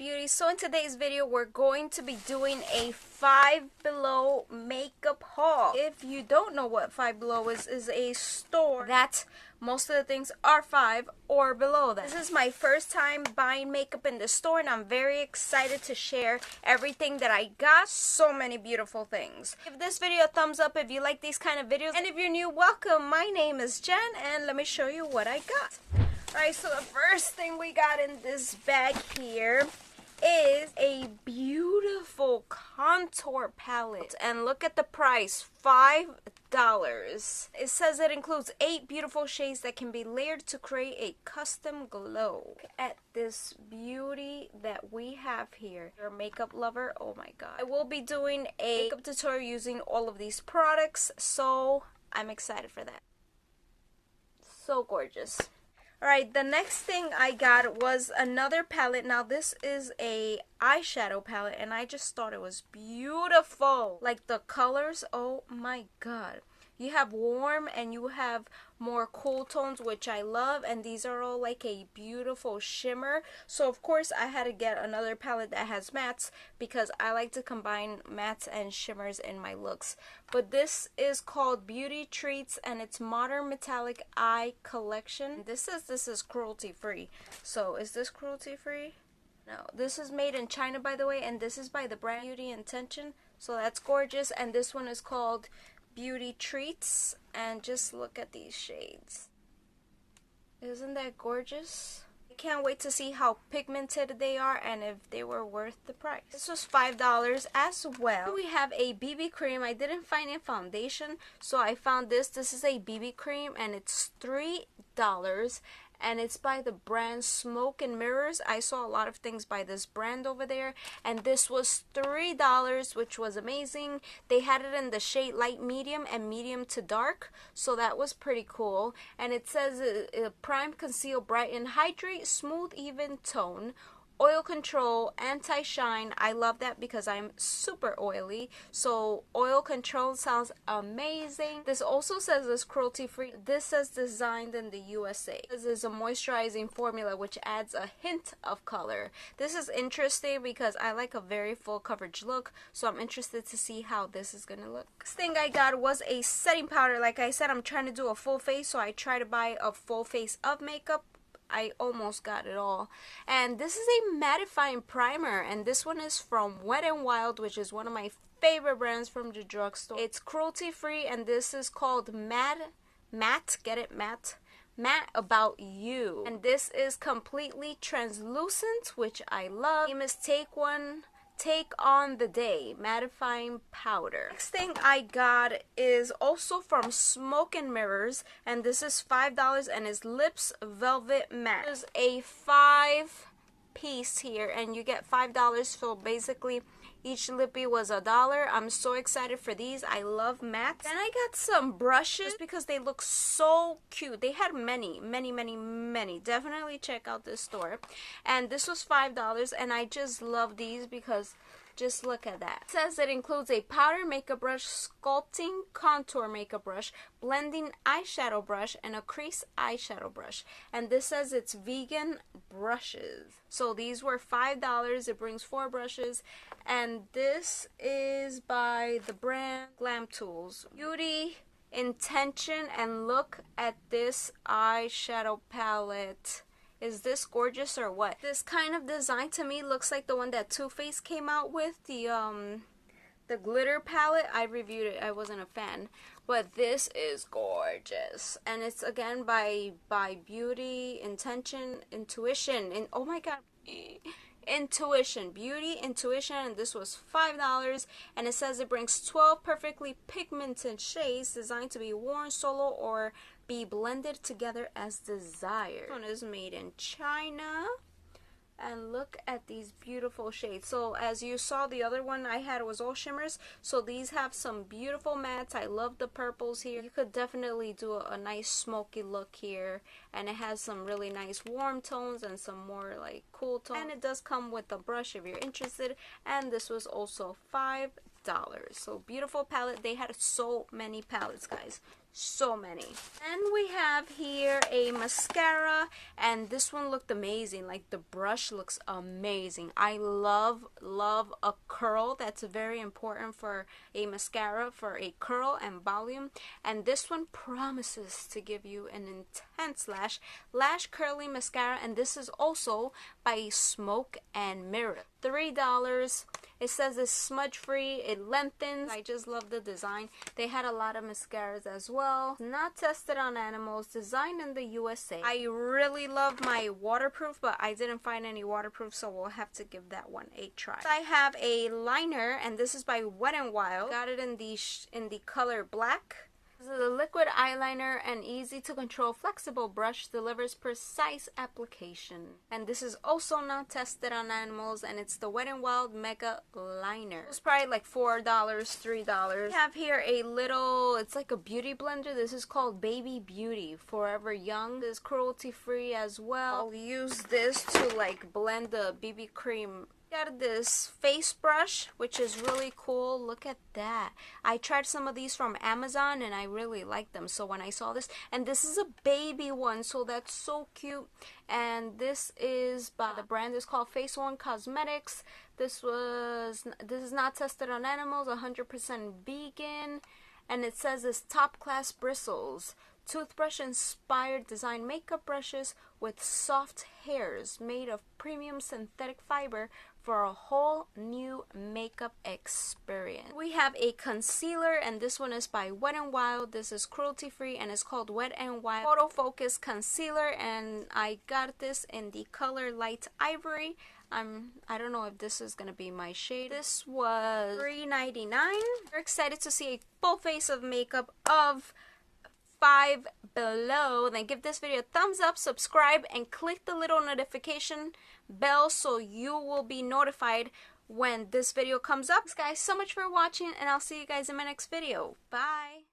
beauty. So in today's video we're going to be doing a Five Below makeup haul. If you don't know what Five Below is a store that most of the things are 5 or below that. This is my first time buying makeup in the store and I'm very excited to share everything that I got. So many beautiful things. Give this video a thumbs up if you like these kind of videos, and if you're new, welcome. My name is Jen and let me show you what I got. Alright, so the first thing we got in this bag here is a beautiful contour palette, and look at the price, $5. It says it includes 8 beautiful shades that can be layered to create a custom glow. Look at this beauty that we have here. You're a makeup lover, oh my god. I will be doing a makeup tutorial using all of these products, so I'm excited for that. So gorgeous. Alright, the next thing I got was another palette. Now this is a eyeshadow palette and I just thought it was beautiful. Like the colors, oh my god. You have warm and you have more cool tones, which I love, and these are all like a beautiful shimmer. So of course I had to get another palette that has mattes because I like to combine mattes and shimmers in my looks. But this is called Beauty Treats and it's Modern Metallic Eye Collection. This is cruelty free. So is this cruelty free? No, this is made in China, by the way, and this is by the brand Beauty Intention. So that's gorgeous. And this one is called Beauty Treats, and just look at these shades. Isn't that gorgeous? I can't wait to see how pigmented they are and if they were worth the price. This was $5 as well. We have a BB cream. I didn't find a foundation, so I found this. This is a BB cream and it's $3. And it's by the brand Smoke and Mirrors. I saw a lot of things by this brand over there, and this was $3, which was amazing. They had it in the shade light medium and medium to dark, so that was pretty cool. And it says prime, conceal, brighten, hydrate, smooth, even tone, oil control, anti-shine. I love that because I'm super oily, so oil control sounds amazing. This also says it's cruelty free. This says designed in the USA. This is a moisturizing formula which adds a hint of color. This is interesting because I like a very full coverage look, so I'm interested to see how this is gonna look. Next thing I got was a setting powder. Like I said, I'm trying to do a full face, so I try to buy a full face of makeup. I almost got it all. And this is a mattifying primer, and this one is from Wet n Wild, which is one of my favorite brands from the drugstore. It's cruelty free, and this is called Matte, get it, Matte About You. And this is completely translucent, which I love. The name is Take on the Day mattifying powder. Next thing I got is also from Smoke and Mirrors, and this is $5 and is Lips Velvet Matte. There's a 5-piece here and you get $5, so basically each lippy was $1. I'm so excited for these. I love matte. Then I got some brushes because they look so cute. They had many. Definitely check out this store. And this was $5 and I just love these because just look at that. It says it includes a powder makeup brush, sculpting contour makeup brush, blending eyeshadow brush, and a crease eyeshadow brush. And this says it's vegan brushes. So these were $5. It brings 4 brushes. And this is by the brand Glam Tools. Beauty Intention, and look at this eyeshadow palette. Is this gorgeous or what? This kind of design to me looks like the one that Too Faced came out with, the glitter palette. I reviewed it. I wasn't a fan, but this is gorgeous, and it's again by Beauty Intention, Intuition, and oh my god, Intuition, Beauty Intuition, and this was $5, and it says it brings 12 perfectly pigmented shades designed to be worn solo or be blended together as desired. This one is made in China, and look at these beautiful shades. So as you saw, the other one I had was all shimmers, so these have some beautiful mattes. I love the purples here. You could definitely do a nice smoky look here, and it has some really nice warm tones and some more like cool tones, and it does come with a brush if you're interested. And this was also $5. So beautiful palette. They had so many palettes, guys. So many. And we have here a mascara, and this one looked amazing. Like, the brush looks amazing. I love a curl. That's very important for a mascara, for a curl and volume. And this one promises to give you an intense lash curly mascara, and this is also by Smoke and Mirror. $3. It says it's smudge free, it lengthens. I just love the design. They had a lot of mascaras as well. Not tested on animals, designed in the USA. I really love my waterproof, but I didn't find any waterproof, so we'll have to give that one a try. I have a liner, and this is by Wet n Wild. Got it in the color black. This is a liquid eyeliner, and easy to control flexible brush, delivers precise application. And this is also not tested on animals, and it's the Wet n Wild Mega Liner. It's probably like $4, $3. We have here a little, it's like a beauty blender. This is called Baby Beauty Forever Young. This is cruelty free as well. I'll use this to like blend the BB cream. Got this face brush, which is really cool. Look at that. I tried some of these from Amazon and I really like them. So when I saw this, and this is a baby one, so that's so cute. And this is by the brand is called Face One Cosmetics. This is not tested on animals, 100% vegan, and it says it's top class bristles. Toothbrush inspired design makeup brushes with soft hairs made of premium synthetic fiber for a whole new makeup experience. We have a concealer, and this one is by Wet n Wild. This is cruelty free and it's called Wet n Wild Photo Focus Concealer, and I got this in the color Light Ivory. I don't know if this is gonna be my shade. This was $3.99. We're excited to see a full face of makeup of Five Below. Then give this video a thumbs up, subscribe, and click the little notification bell so you will be notified when this video comes up. Thanks guys so much for watching, and I'll see you guys in my next video. Bye.